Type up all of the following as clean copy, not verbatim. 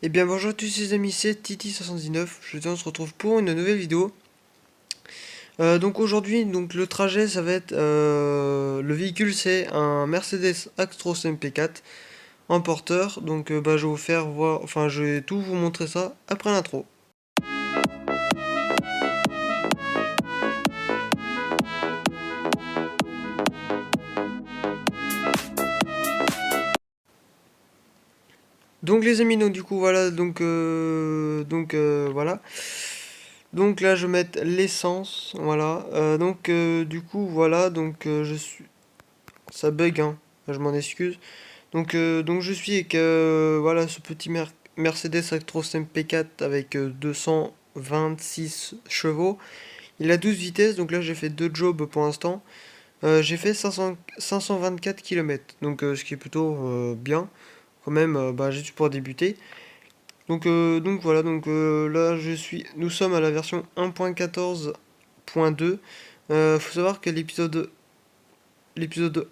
Eh bien bonjour à tous les amis, c'est Titi79, on se retrouve pour une nouvelle vidéo. Donc aujourd'hui, le trajet ça va être, le véhicule c'est un Mercedes Actros MP4 en porteur. Donc je vais vous faire voir, enfin je vais tout vous montrer ça après l'intro. Donc les amis, donc du coup voilà, voilà. Donc là je vais mettre l'essence, voilà. Du coup voilà, je suis, ça bug hein, je m'en excuse. Donc je suis avec voilà ce petit Mercedes Actros MP4 avec 226 chevaux. Il a 12 vitesses, donc là j'ai fait deux jobs pour l'instant. J'ai fait 524 km, ce qui est plutôt bien quand même, juste pour débuter. Donc voilà, là nous sommes à la version 1.14.2. Faut savoir que l'épisode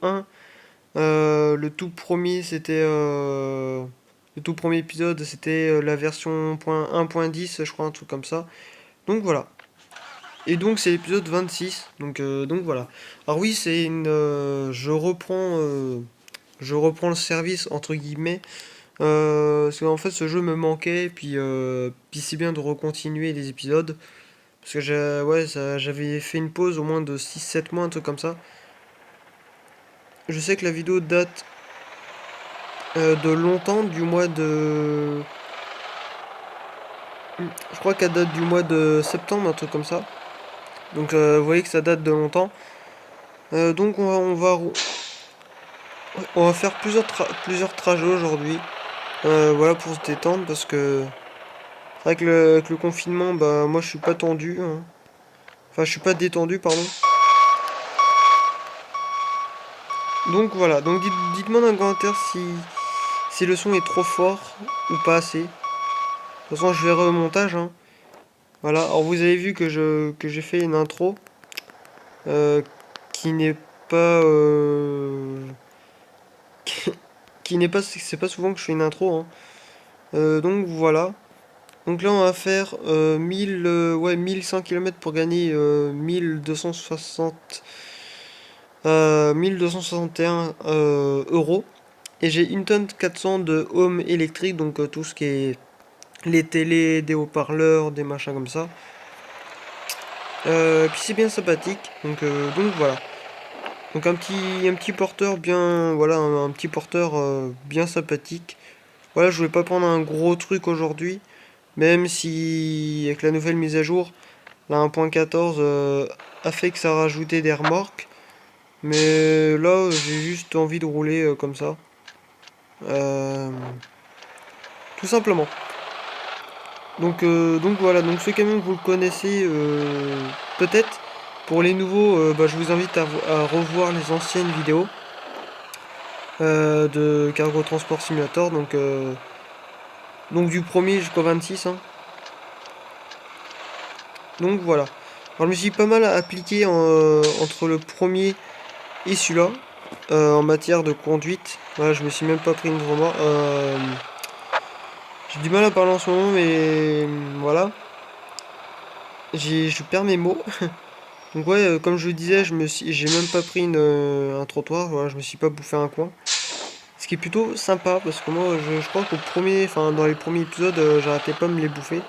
1, le tout premier épisode, c'était la version 1.10, je crois, un truc comme ça. Donc voilà. Et donc c'est l'épisode 26. Donc voilà. Alors oui, je reprends le service entre guillemets. Parce qu'en fait ce jeu me manquait, puis c'est bien de recontinuer les épisodes. Parce que j'avais fait une pause au moins de 6-7 mois, un truc comme ça. Je sais que la vidéo date de longtemps, du mois de... Je crois qu'elle date du mois de septembre, un truc comme ça. Vous voyez que ça date de longtemps. Donc on va faire plusieurs trajets aujourd'hui. Voilà, pour se détendre, parce que c'est vrai que avec le confinement, bah moi je suis pas tendu, hein. Enfin, je suis pas détendu, pardon. Donc voilà, dites-moi dans les commentaires si le son est trop fort ou pas assez. De toute façon, je verrai au montage, hein. Voilà, alors vous avez vu que j'ai fait une intro euh, qui n'est pas qui n'est pas, c'est pas souvent que je fais une intro, hein. Donc voilà. Donc là on va faire 1100 km pour gagner 1261 euros. Et j'ai une tonne 400 de home électrique, donc tout ce qui est les télés, des haut-parleurs, des machins comme ça. Puis c'est bien sympathique, donc voilà. Donc un petit porteur bien, voilà, un petit porteur bien sympathique. Voilà, je voulais pas prendre un gros truc aujourd'hui, même si avec la nouvelle mise à jour, la 1.14 a fait que ça a rajouté des remorques. Mais là, j'ai juste envie de rouler comme ça. Euh, Tout simplement. Donc voilà, donc ce camion vous le connaissez peut-être. Pour les nouveaux, je vous invite à revoir les anciennes vidéos de Cargo Transport Simulator. Donc du premier jusqu'au 26, hein. Donc voilà. Alors je me suis pas mal appliqué entre le premier et celui-là en matière de conduite. Voilà, je me suis même pas pris une remorque. J'ai du mal à parler en ce moment, mais voilà. Je perds mes mots. Donc ouais, comme je le disais, j'ai même pas pris un trottoir. Voilà, je me suis pas bouffé un coin. Ce qui est plutôt sympa, parce que moi, je crois dans les premiers épisodes, j'arrêtais pas de me les bouffer.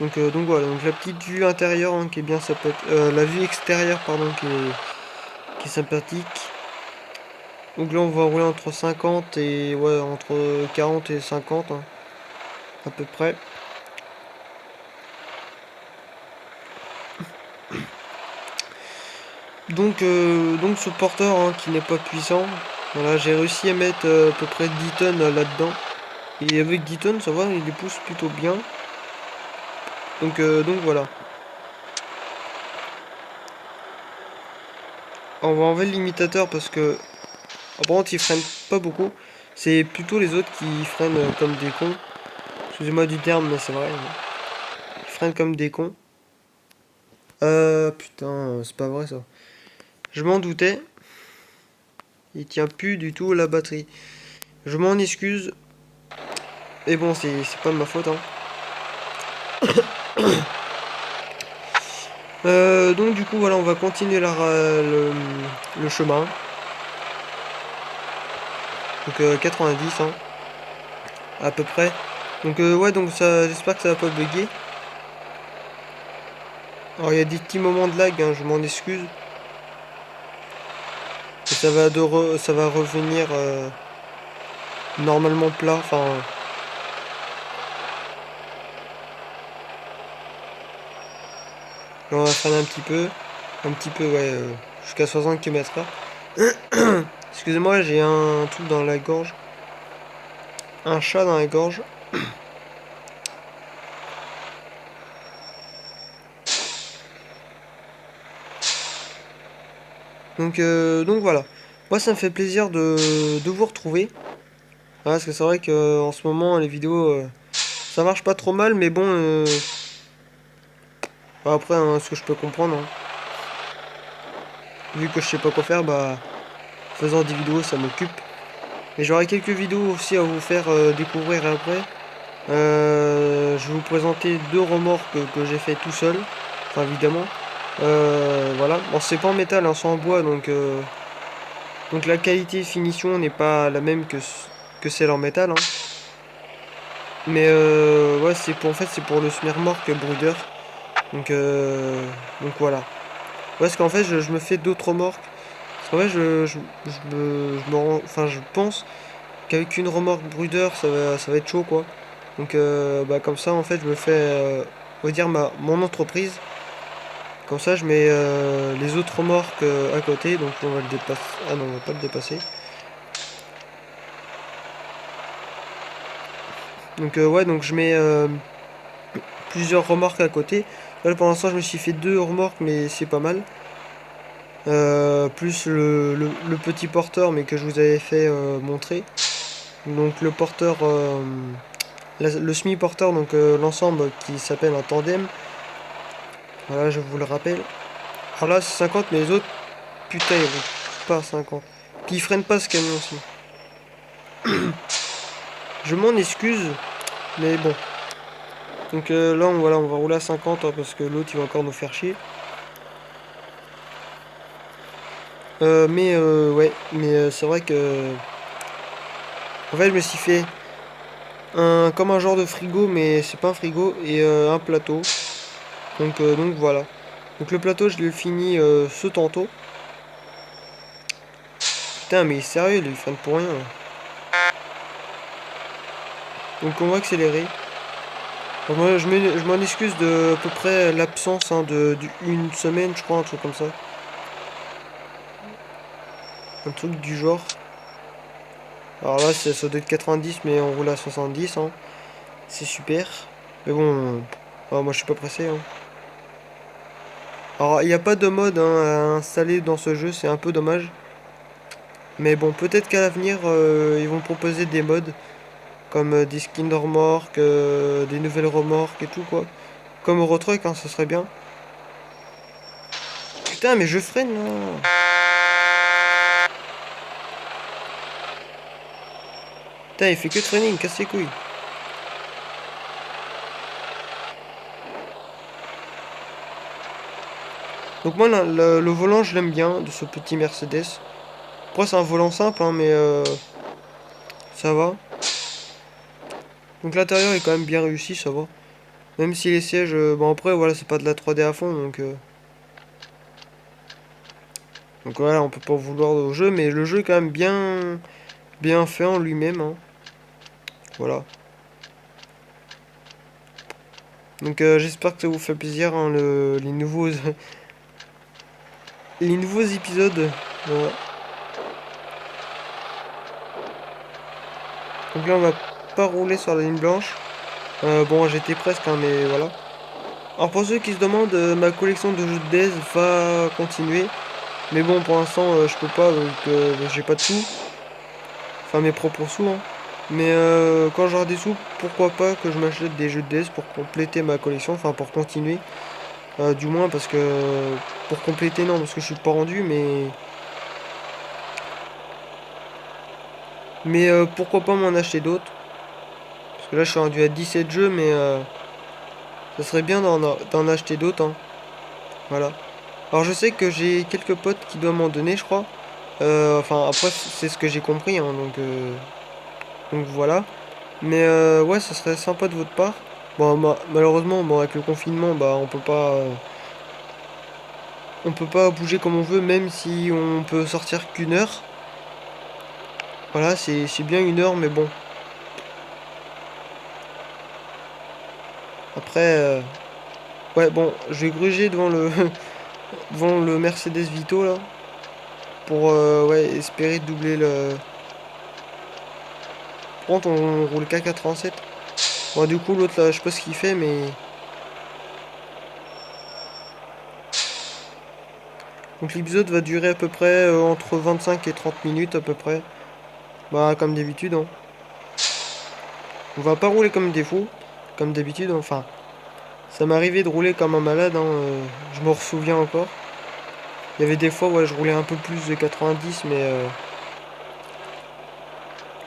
Donc voilà, donc la petite vue intérieure, hein, qui est bien sympathique, la vue extérieure, pardon, qui est sympathique. Donc là, on va rouler entre 50 et ouais, entre 40 et 50, hein, à peu près. Donc ce porteur, hein, qui n'est pas puissant, voilà, j'ai réussi à mettre à peu près 10 tonnes là-dedans. Et avec 10 tonnes, ça va, il les pousse plutôt bien. Donc voilà. On va enlever le limitateur parce que, par contre, il freine pas beaucoup. C'est plutôt les autres qui freinent comme des cons. Excusez-moi du terme, mais c'est vrai. Ils freinent comme des cons. Putain, c'est pas vrai ça. Je m'en doutais. Il tient plus du tout la batterie. Je m'en excuse. Et bon, c'est pas de ma faute, hein. Donc du coup, voilà, on va continuer le chemin. Donc 90, hein, à peu près. Donc ouais, donc ça, j'espère que ça va pas bugger. Alors il y a des petits moments de lag, hein, je m'en excuse. Et ça va revenir normalement plat. Enfin, là, on va freiner un petit peu, ouais, jusqu'à 60 km/h. Excusez-moi, j'ai un truc dans la gorge, un chat dans la gorge. Donc voilà. Moi, ça me fait plaisir de vous retrouver. Ouais, parce que c'est vrai que en ce moment, les vidéos, ça marche pas trop mal, mais bon, bah, après, hein, ce que je peux comprendre, hein. Vu que je sais pas quoi faire, bah, faisant des vidéos, ça m'occupe. Et j'aurai quelques vidéos aussi à vous faire découvrir après. Je vais vous présenter deux remorques que j'ai fait tout seul. Enfin, évidemment. Voilà. Bon, c'est pas en métal, hein, c'est en bois, donc la qualité de finition n'est pas la même que celle en métal, hein. Mais ouais, en fait, c'est pour le semi-remorque Bruder. Donc, euh, donc voilà. Ouais, parce qu'en fait, je me fais d'autres remorques. Parce qu'en fait, enfin, je pense qu'avec une remorque Bruder, ça va être chaud, quoi. Donc, bah, comme ça, en fait, je me fais, on va dire, mon entreprise. Comme ça, je mets les autres remorques à côté. Donc, on va le dépasser. Ah non, on va pas le dépasser. Donc, ouais, donc je mets plusieurs remorques à côté. Là, pour l'instant, je me suis fait deux remorques, mais c'est pas mal. Plus le petit porteur, mais que je vous avais fait montrer. Donc, le porteur, le semi-porteur, donc l'ensemble qui s'appelle un tandem. Voilà, je vous le rappelle. Alors là, c'est 50, mais les autres, putain, ils roulent pas à 50. Puis ils freinent pas ce camion aussi. Je m'en excuse, mais bon. Donc là, voilà, on va rouler à 50 hein, parce que l'autre, il va encore nous faire chier. Ouais, mais c'est vrai que... En fait, je me suis fait comme un genre de frigo, mais c'est pas un frigo, et un plateau. Donc voilà. Donc le plateau, je l'ai fini ce tantôt. Putain, mais sérieux, il freine pour rien. Donc on va accélérer. Alors, moi, je m'en excuse de à peu près l'absence hein, une semaine, je crois, un truc comme ça. Un truc du genre. Alors là, ça doit être 90, mais on roule à 70. Hein. C'est super. Mais bon, moi je suis pas pressé. Hein. Alors, il n'y a pas de mode hein, à installer dans ce jeu, c'est un peu dommage. Mais bon, peut-être qu'à l'avenir, ils vont proposer des mods. Comme des skins de remorques, des nouvelles remorques et tout, quoi. Comme Eurotruck, hein, ça serait bien. Putain, mais je freine, là. Putain, il fait que de freiner, il me casse les couilles. Donc moi, le volant, je l'aime bien, de ce petit Mercedes. Après, c'est un volant simple, hein, mais ça va. Donc l'intérieur est quand même bien réussi, ça va. Même si les sièges, bon après, voilà, c'est pas de la 3D à fond, donc voilà, on peut pas vouloir au jeu, mais le jeu est quand même bien fait en lui-même, hein. Voilà. Donc j'espère que ça vous fait plaisir, hein, les nouveaux épisodes. Voilà. Donc là, on va pas rouler sur la ligne blanche. Bon, j'étais presque, hein, mais voilà. Alors pour ceux qui se demandent, ma collection de jeux de DES va continuer. Mais bon, pour l'instant, je peux pas, donc j'ai pas de sous. Enfin, mes propres sous, hein. Mais quand j'aurai des sous, pourquoi pas que je m'achète des jeux de DS pour compléter ma collection, enfin pour continuer. Du moins parce que pour compléter non parce que je suis pas rendu mais pourquoi pas m'en acheter d'autres. Parce que là je suis rendu à 17 jeux, mais ça serait bien d'en acheter d'autres, hein. Voilà. Alors je sais que j'ai quelques potes qui doivent m'en donner, je crois. Enfin, après, c'est ce que j'ai compris, hein, donc voilà. Mais ouais, ça serait sympa de votre part. Bon, malheureusement, bon, avec le confinement, bah, on peut pas bouger comme on veut, même si on peut sortir qu'une heure. Voilà, c'est bien une heure, mais bon. Après, ouais, bon, je vais gruger devant le, devant le Mercedes Vito, là. Pour, ouais, espérer doubler le... Par contre, on roule K87. Bon, du coup, l'autre, là, je sais pas ce qu'il fait, mais... Donc l'épisode va durer à peu près entre 25 et 30 minutes, à peu près. Bah, comme d'habitude, hein. On va pas rouler comme des fous, comme d'habitude, enfin. Ça m'est arrivé de rouler comme un malade, hein, je m'en souviens encore. Il y avait des fois, ouais, je roulais un peu plus de 90, mais...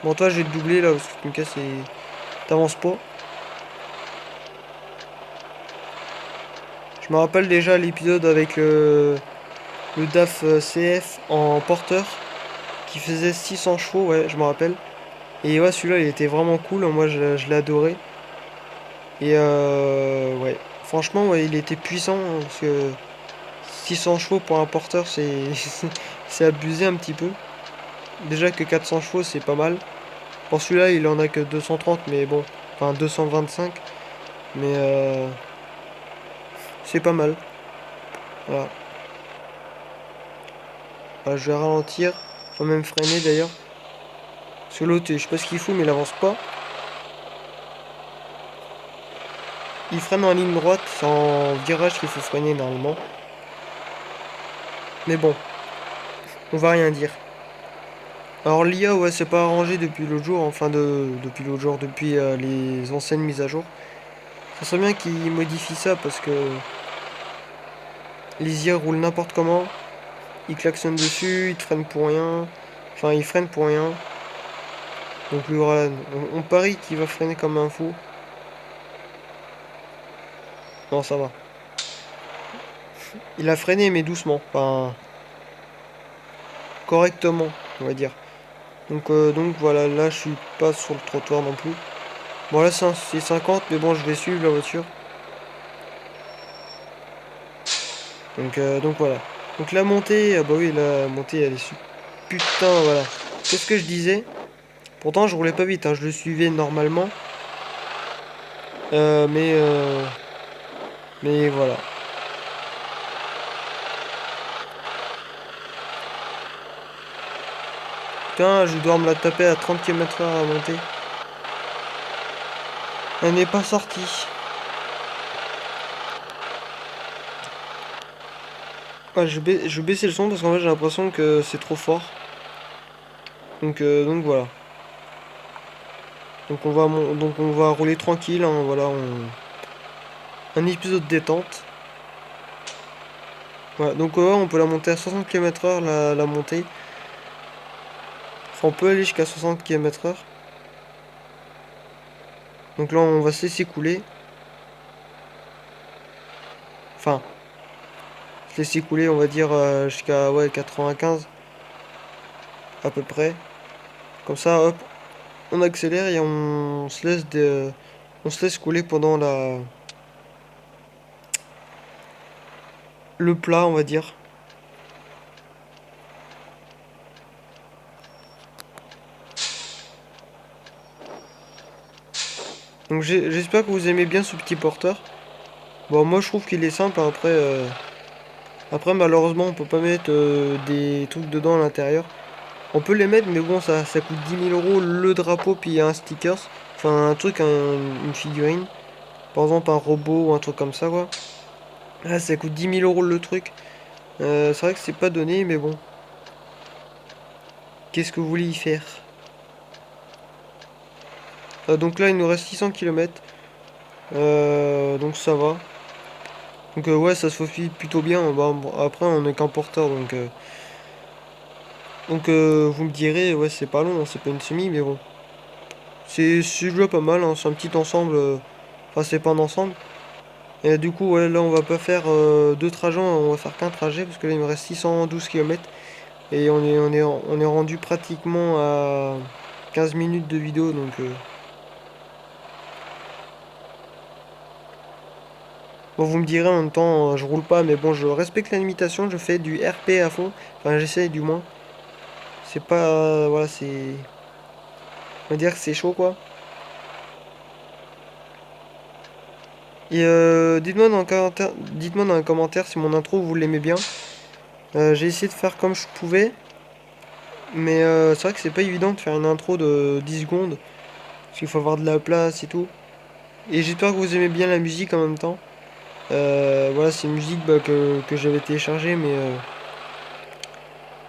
Bon, toi, je vais te doubler, là, parce que tu me casses et... T'avances pas. Je me rappelle déjà l'épisode avec le DAF CF en porteur, qui faisait 600 chevaux, ouais, je me rappelle. Et ouais, celui-là, il était vraiment cool, moi, je l'ai adoré. Et ouais, franchement, ouais, il était puissant, hein, parce que 600 chevaux pour un porteur, c'est c'est abusé un petit peu. Déjà que 400 chevaux, c'est pas mal. Pour celui-là, il en a que 230, mais bon, enfin 225, mais c'est pas mal. Voilà. Voilà, je vais ralentir, faut même freiner d'ailleurs. Parce que l'autre, je sais pas ce qu'il fout, mais il avance pas. Il freine en ligne droite, c'est en virage qu'il faut freiner normalement. Mais bon, on va rien dire. Alors l'IA, ouais, c'est pas arrangé depuis l'autre jour, enfin depuis l'autre jour, depuis les anciennes mises à jour. Ça serait bien qu'ils modifient ça parce que les IA roulent n'importe comment. Ils klaxonnent dessus, ils te freinent pour rien. Enfin, ils freinent pour rien. Donc lui, voilà, on parie qu'il va freiner comme un fou. Non, ça va. Il a freiné, mais doucement. Enfin, correctement, on va dire. Donc voilà, là, je suis pas sur le trottoir non plus. Bon, là, c'est 50, mais bon, je vais suivre la voiture. Donc voilà. Donc la montée, ah bah oui, la montée, elle est super. Putain, voilà. Qu'est-ce que je disais? Pourtant, je roulais pas vite, hein, je le suivais normalement. Euh, mais, euh, mais voilà. Putain, je dois me la taper à 30 km/h à monter. Elle n'est pas sortie. Ouais, je vais baisser le son parce qu'en fait j'ai l'impression que c'est trop fort. Donc voilà. Donc on va rouler tranquille, hein, voilà, un épisode détente. Voilà, donc ouais, on peut la monter à 60 km/h la montée. Enfin, on peut aller jusqu'à 60 km/h. Donc là on va se laisser couler. Enfin, se laisser couler on va dire jusqu'à ouais, 95 à peu près. Comme ça, hop, on accélère et on se laisse couler pendant le plat, on va dire. Donc j'espère que vous aimez bien ce petit porteur. Bon, moi je trouve qu'il est simple. Après malheureusement on peut pas mettre des trucs dedans à l'intérieur. On peut les mettre, mais bon, ça coûte 10 000 € le drapeau, puis il y a un stickers. Enfin, un truc, une figurine. Par exemple, un robot ou un truc comme ça, quoi. Ah, ça coûte 10 000 € le truc. C'est vrai que c'est pas donné, mais bon. Qu'est-ce que vous voulez y faire? Donc là, il nous reste 600 km. Donc ça va. Donc ouais, ça se faufile plutôt bien. Bah, bon, après, on est qu'un porteur, donc vous me direz, ouais, c'est pas long, hein, c'est pas une semi, mais bon. C'est déjà pas mal, hein, c'est un petit ensemble. Enfin, c'est pas un ensemble. Et du coup, ouais, là, on va pas faire deux trajets, on va faire qu'un trajet, parce que là, il me reste 612 km. Et on est rendu pratiquement à 15 minutes de vidéo, donc... Bon, vous me direz en même temps, je roule pas, mais bon, je respecte la limitation, je fais du RP à fond. Enfin, j'essaye du moins. C'est pas... voilà, c'est... On va dire que c'est chaud, quoi. Et dites-moi dans un commentaire si mon intro, vous l'aimez bien. J'ai essayé de faire comme je pouvais. Mais c'est vrai que c'est pas évident de faire une intro de 10 secondes. Parce qu'il faut avoir de la place et tout. Et j'espère que vous aimez bien la musique en même temps. Voilà, c'est une musique bah, que j'avais téléchargée, mais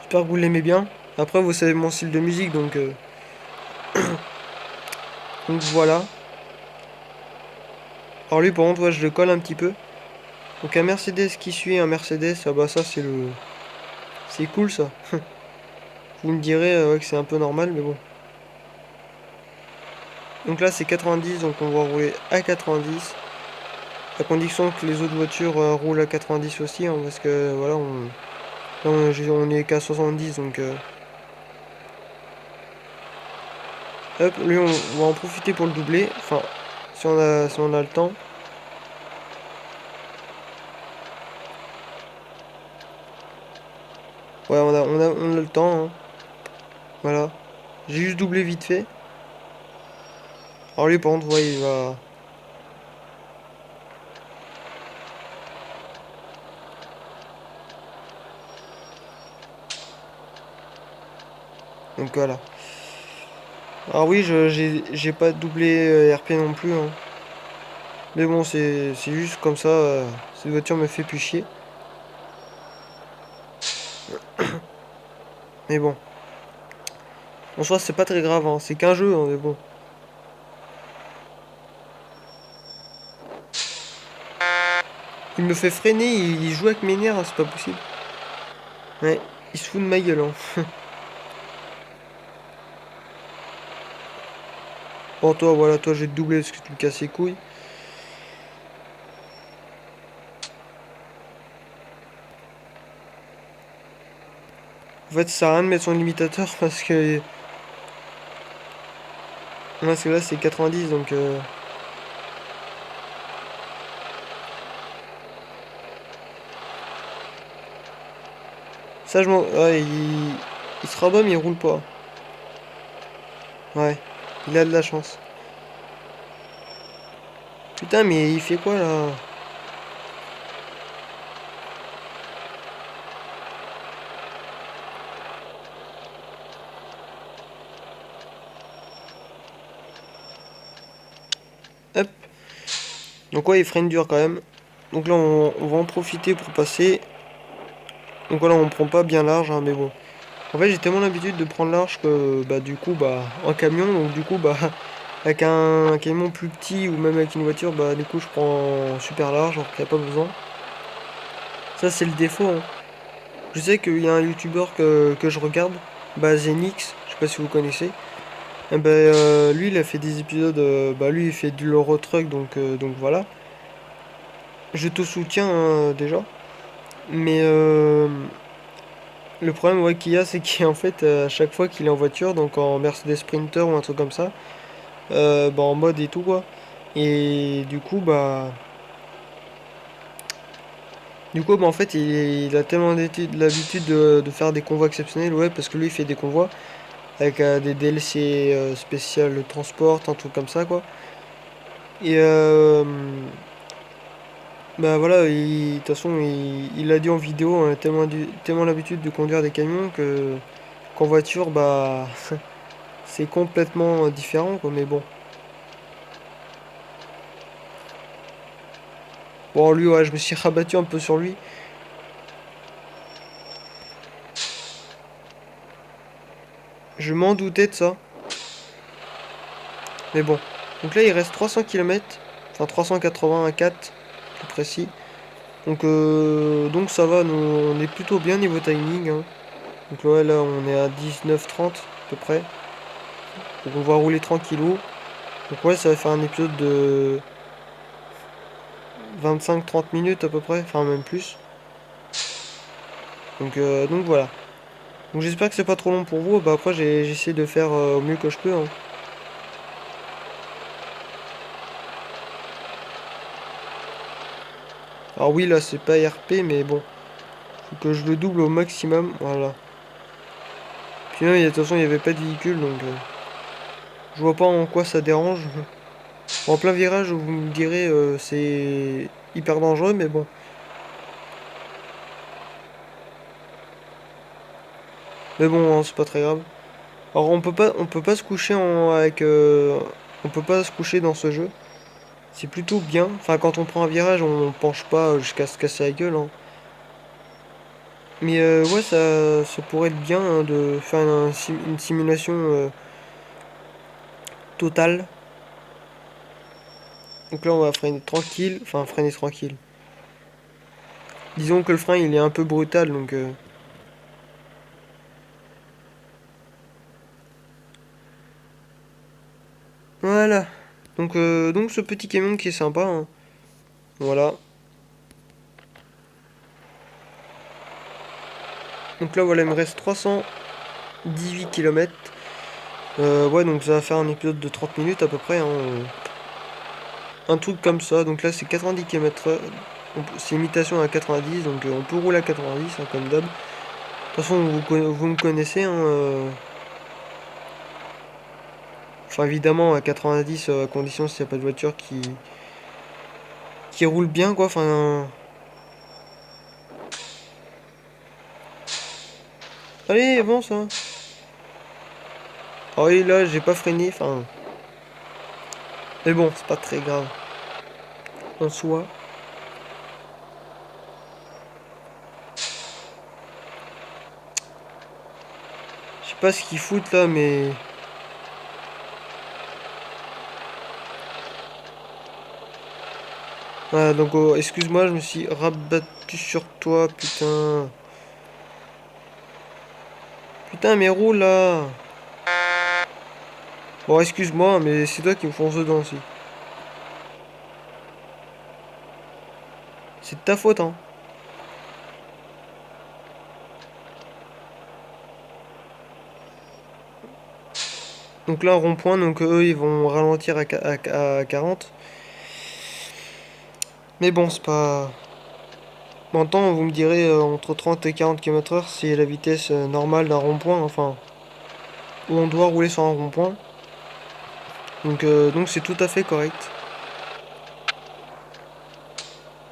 j'espère que vous l'aimez bien. Après, vous savez mon style de musique, donc voilà. Alors lui, par contre, ouais, je le colle un petit peu. Donc un Mercedes qui suit un Mercedes, ah bah ça c'est le... C'est cool ça. Vous me direz ouais, que c'est un peu normal, mais bon. Donc là c'est 90, donc on va rouler à 90. À condition que les autres voitures roulent à 90 aussi, hein, parce que voilà, on est qu'à 70, donc... Hop, lui on va en profiter pour le doubler. Enfin, si on a le temps. Ouais, on a le temps, hein. Voilà. J'ai juste doublé vite fait. Alors lui par contre, ouais, il va... Donc voilà. Alors oui, j'ai pas doublé RP non plus, hein. Mais bon, c'est juste comme ça, cette voiture me fait plus chier. Mais bon. En soi, c'est pas très grave, hein. C'est qu'un jeu, hein, mais bon. Il me fait freiner, il joue avec mes nerfs, hein, c'est pas possible. Ouais, il se fout de ma gueule, hein. Bon, toi, voilà, toi, je vais te doubler parce que tu me casses les couilles. En fait, ça sert à rien de mettre son limitateur parce que... Parce que là, c'est 90, donc... Ça, je m'en... Ouais, il se rabat, mais il roule pas. Ouais, il a de la chance. Putain, mais il fait quoi, là? Hop. Donc ouais, il freine dur quand même. Donc là, on va en profiter pour passer. Donc voilà, on prend pas bien large, hein, mais bon. En fait, j'ai tellement l'habitude de prendre large que, bah, du coup, bah, en camion, donc du coup, bah, avec un camion plus petit ou même avec une voiture, bah, du coup, je prends super large, alors qu'il n'y a pas besoin. Ça, c'est le défaut, hein. Je sais qu'il y a un youtubeur que je regarde, bah, Zenix, je sais pas si vous connaissez. Et ben, lui, il a fait des épisodes, bah, lui, il fait du l'Euro Truck, donc voilà. Je te soutiens, hein, déjà. Mais le problème ouais, qu'il y a, c'est qu'en fait, à chaque fois qu'il est en voiture, donc en Mercedes Sprinter ou un truc comme ça, bah, en mode et tout quoi. Et du coup, bah. Du coup, bah, en fait, il a tellement l'habitude de faire des convois exceptionnels, ouais, parce que lui, il fait des convois avec des DLC spécial transport, un truc comme ça, quoi. Et bah voilà, de toute façon, il a dit en vidéo, on a tellement l'habitude de conduire des camions que qu'en voiture, bah, c'est complètement différent, quoi, mais bon. Bon, lui, ouais, je me suis rabattu un peu sur lui. Je m'en doutais de ça. Mais bon. Donc là, il reste 300 km. Enfin, 384, plus précis. Donc ça va, nous, on est plutôt bien niveau timing, hein. Donc ouais, là, on est à 19-30, à peu près. Donc on va rouler tranquillou. Donc ouais, ça va faire un épisode de 25-30 minutes à peu près, enfin même plus. Donc voilà. Donc j'espère que c'est pas trop long pour vous. Bah après j'essaie de faire au mieux que je peux, hein. Alors oui, là c'est pas RP, mais bon. Faut que je le double au maximum. Voilà. Puis là, de toute façon, il n'y avait pas de véhicule, donc je vois pas en quoi ça dérange. En plein virage, vous me direz, c'est hyper dangereux, mais bon. Mais bon, hein, c'est pas très grave. Alors on peut pas se coucher on peut pas se coucher dans ce jeu. C'est plutôt bien. Enfin, quand on prend un virage, on penche pas jusqu'à se casser la gueule, hein. Mais ouais, ça pourrait être bien, hein, de faire une simulation totale. Donc là, on va freiner tranquille. Enfin, freiner tranquille. Disons que le frein, il est un peu brutal, donc... Voilà. Donc ce petit camion qui est sympa, hein. Voilà. Donc là, voilà, il me reste 318 km. Ouais, donc ça va faire un épisode de 30 minutes à peu près, hein. Un truc comme ça. Donc là, c'est 90 km/h. C'est imitation à 90, donc on peut rouler à 90, hein, comme d'hab. De toute façon, vous me connaissez, hein. Enfin, évidemment, à 90, à condition s'il n'y a pas de voiture qui roule bien, quoi. Enfin... Allez, avance, hein. Ah oui, là, j'ai pas freiné, enfin... Mais bon, c'est pas très grave. En soi. Je sais pas ce qu'ils foutent là, mais... Ah, donc, oh, excuse-moi, je me suis rabattu sur toi, putain. Putain, mais roule là. Bon, excuse-moi, mais c'est toi qui me fonce dedans aussi. C'est de ta faute, hein. Donc là, rond-point, donc eux, ils vont ralentir à 40. Mais bon, c'est pas... En même temps, vous me direz, entre 30 et 40 km/h, c'est la vitesse normale d'un rond-point, enfin, où on doit rouler sur un rond-point. Donc c'est tout à fait correct.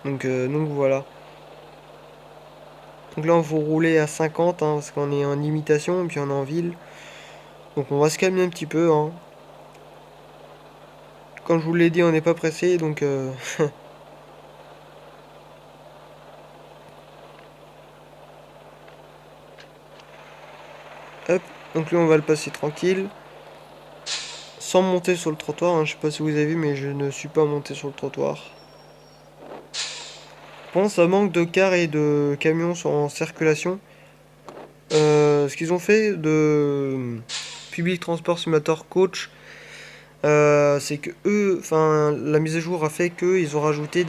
Donc voilà. Donc là, on va rouler à 50, hein, parce qu'on est en limitation, et puis on est en ville. Donc on va se calmer un petit peu, hein. Comme je vous l'ai dit, on n'est pas pressé, donc... Hop. Donc là, on va le passer tranquille. Sans monter sur le trottoir, hein. Je sais pas si vous avez vu, mais je ne suis pas monté sur le trottoir. Bon, ça manque de cars et de camions en circulation. Ce qu'ils ont fait de Public Transport Simulator Coach, c'est que eux, enfin, la mise à jour a fait qu'ils ont rajouté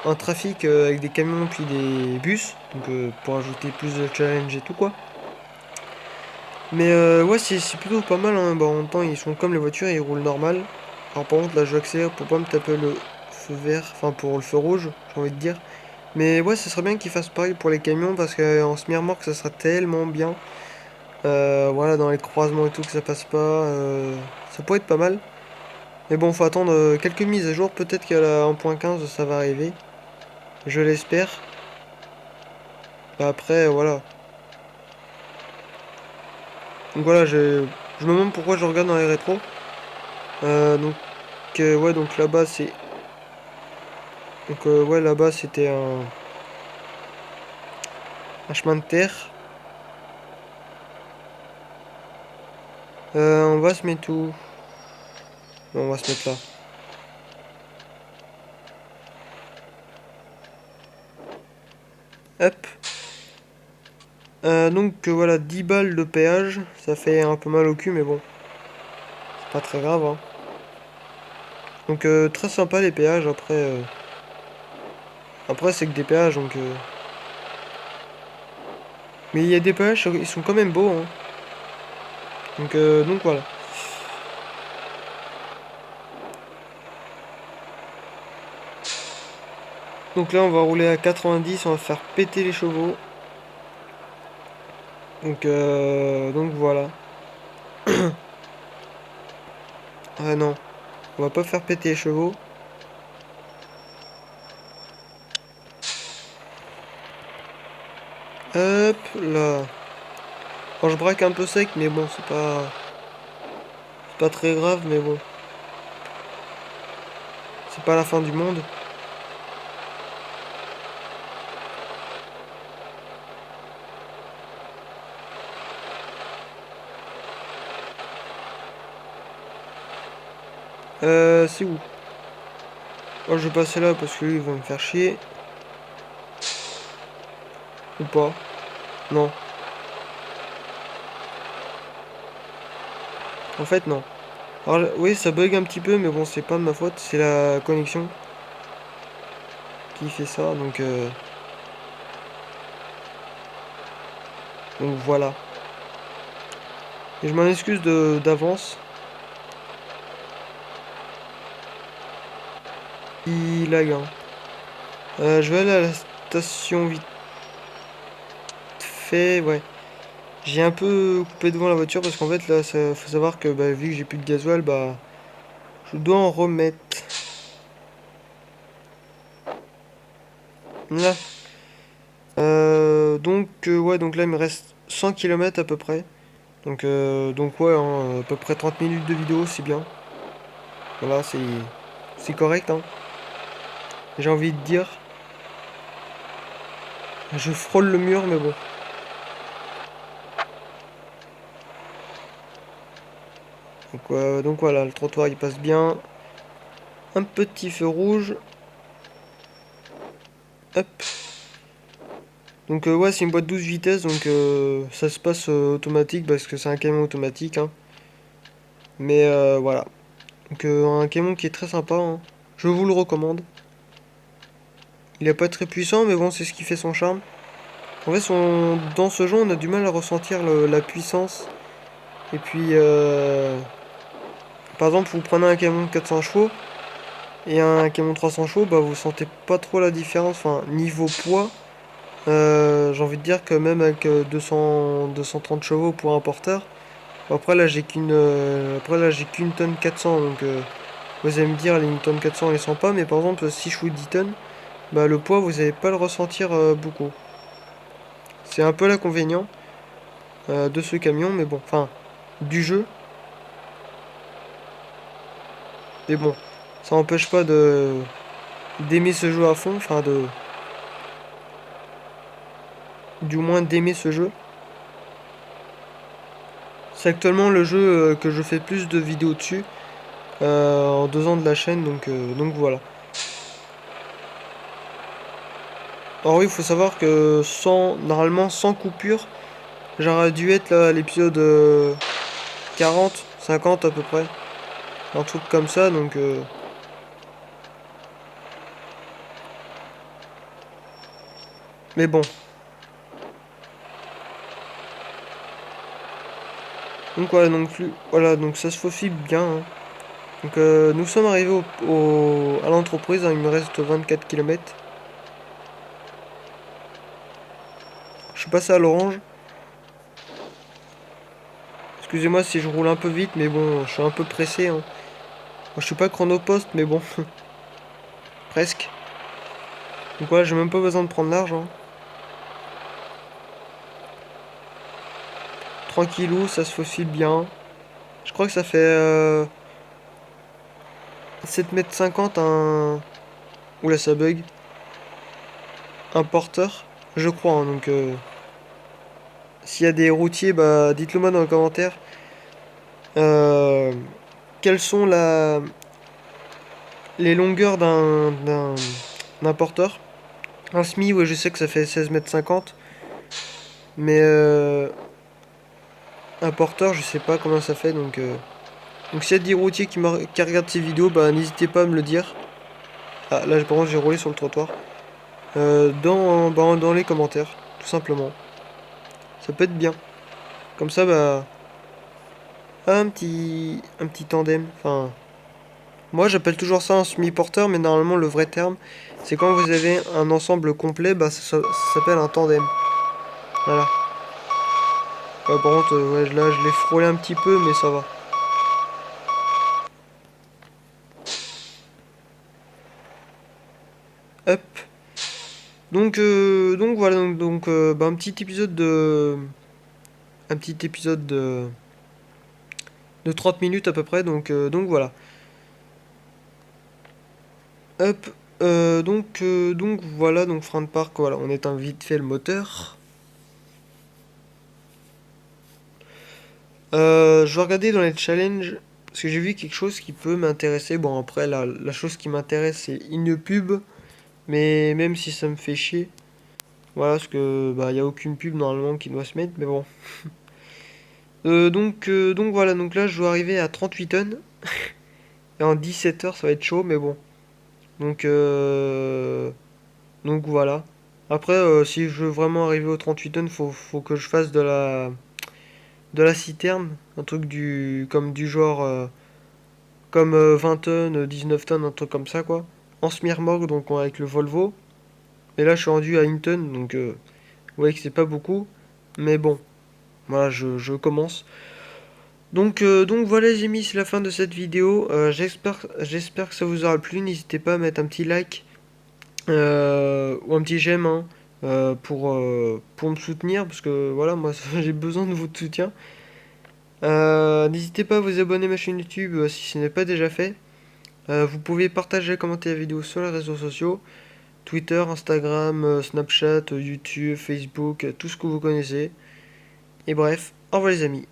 un trafic avec des camions puis des bus, donc pour ajouter plus de challenge et tout quoi. Mais ouais, c'est plutôt pas mal, hein. Bah, en même temps, ils sont comme les voitures, ils roulent normal. Alors par contre, là, je vais accélérer pour pas me taper le feu vert, enfin pour le feu rouge, j'ai envie de dire. Mais ouais, ce serait bien qu'ils fassent pareil pour les camions parce qu'en semi-remorque, ça sera tellement bien. Voilà, dans les croisements et tout, que ça passe pas. Ça pourrait être pas mal. Mais bon, faut attendre quelques mises à jour. Peut-être qu'à la 1.15, ça va arriver. Je l'espère. Bah, après, voilà. Donc voilà, je me demande pourquoi je regarde dans les rétros. Donc, ouais, donc là-bas, c'est... Donc, ouais, là-bas, c'était un chemin de terre. On va se mettre où? Non, on va se mettre là. Hop. Donc voilà, 10 balles de péage. Ça fait un peu mal au cul, mais bon. Pas très grave, hein. Donc très sympa les péages, après c'est que des péages, donc... Mais il y a des péages, ils sont quand même beaux, hein. Donc voilà. Donc là on va rouler à 90, on va faire péter les chevaux. Donc voilà. Ah non, on va pas faire péter les chevaux. Hop là. Bon, je braque un peu sec, mais bon, c'est pas très grave, mais bon. C'est pas la fin du monde. C'est où? Oh, je vais passer là parce que lui, ils vont me faire chier. Ou pas? Non. En fait, non. Alors, oui, ça bug un petit peu, mais bon, c'est pas de ma faute. C'est la connexion qui fait ça, donc voilà. Et je m'en excuse d'avance. Il lag, hein. Je vais aller à la station vite fait, ouais. J'ai un peu coupé devant la voiture parce qu'en fait, là, faut savoir que bah, vu que j'ai plus de gasoil, bah, je dois en remettre. Là. Ouais, donc là, il me reste 100 km à peu près. Donc ouais, hein, à peu près 30 minutes de vidéo, c'est bien. Voilà, c'est correct, hein. J'ai envie de dire. Je frôle le mur, mais bon. Donc voilà, le trottoir il passe bien. Un petit feu rouge. Hop. Ouais, c'est une boîte 12 vitesses, ça se passe automatique parce que c'est un camion automatique, hein. Mais voilà. Un camion qui est très sympa, hein. Je vous le recommande. Il est pas très puissant, mais bon, c'est ce qui fait son charme. En fait, dans ce jeu, on a du mal à ressentir la puissance. Et puis, par exemple, vous prenez un camion de 400 chevaux et un camion de 300 chevaux, bah vous sentez pas trop la différence. Enfin, niveau poids, j'ai envie de dire que même avec 230 chevaux pour un porteur, après là j'ai qu'une tonne 400, vous allez me dire une tonne 400 on les sent pas, mais par exemple si je fous 10 tonnes, bah le poids vous allez pas le ressentir beaucoup. C'est un peu l'inconvénient de ce camion, mais bon, enfin du jeu. Mais bon, ça n'empêche pas d'aimer ce jeu à fond, du moins d'aimer ce jeu. C'est actuellement le jeu que je fais plus de vidéos dessus en 2 ans de la chaîne, donc voilà. Alors oui, il faut savoir que normalement sans coupure, j'aurais dû être là à l'épisode 40, 50 à peu près. Un truc comme ça, mais bon. Donc voilà, donc ça se faufile bien, hein. Nous sommes arrivés à l'entreprise, hein, il me reste 24 km. Je suis passé à l'orange. Excusez-moi si je roule un peu vite, mais bon, je suis un peu pressé, hein. Je suis pas chronopost, mais bon, presque. Donc voilà, j'ai même pas besoin de prendre large, hein. Tranquillou, ça se faufile bien. Je crois que ça fait 7,50 m Oula, ça bug. Un porteur, je crois, hein, s'il y a des routiers, bah dites-le moi dans les commentaires. Quelles sont les longueurs d'un porteur? Un SMI, ouais, je sais que ça fait 16,50 m. Mais un porteur, je sais pas combien ça fait, Donc s'il y a des routiers qui regardent ces vidéos, bah n'hésitez pas à me le dire. Ah là par contre j'ai roulé sur le trottoir. Dans les commentaires, tout simplement. Ça peut être bien. Comme ça bah un petit tandem. Enfin, moi j'appelle toujours ça un semi-porteur, mais normalement le vrai terme c'est quand vous avez un ensemble complet, bah ça s'appelle un tandem. Voilà. Par contre ouais, là je l'ai frôlé un petit peu, mais ça va. Hop. Donc voilà, bah, un petit épisode de 30 minutes à peu près, donc voilà. Hop, donc voilà, donc frein de parc, voilà, on éteint vite fait le moteur. Je vais regarder dans les challenges, parce que j'ai vu quelque chose qui peut m'intéresser. Bon après, la chose qui m'intéresse c'est une pub, mais même si ça me fait chier, voilà, parce que bah y a aucune pub normalement qui doit se mettre, mais bon. Donc voilà, donc là je dois arriver à 38 tonnes, et en 17 heures ça va être chaud, mais bon. Donc, euh, donc voilà. Après, si je veux vraiment arriver aux 38 tonnes, faut que je fasse de la citerne. Un truc comme du genre, comme 20 tonnes, 19 tonnes, un truc comme ça, quoi. En semi-remorque, donc avec le Volvo. Et là, je suis rendu à une tonne, donc vous voyez que c'est pas beaucoup. Mais bon, voilà, je commence. Donc voilà les amis, c'est la fin de cette vidéo. J'espère que ça vous aura plu. N'hésitez pas à mettre un petit like ou un petit j'aime hein, pour me soutenir parce que voilà moi j'ai besoin de votre soutien. N'hésitez pas à vous abonner à ma chaîne YouTube si ce n'est pas déjà fait. Vous pouvez partager et commenter la vidéo sur les réseaux sociaux, Twitter, Instagram, Snapchat, YouTube, Facebook, tout ce que vous connaissez. Et bref, au revoir les amis.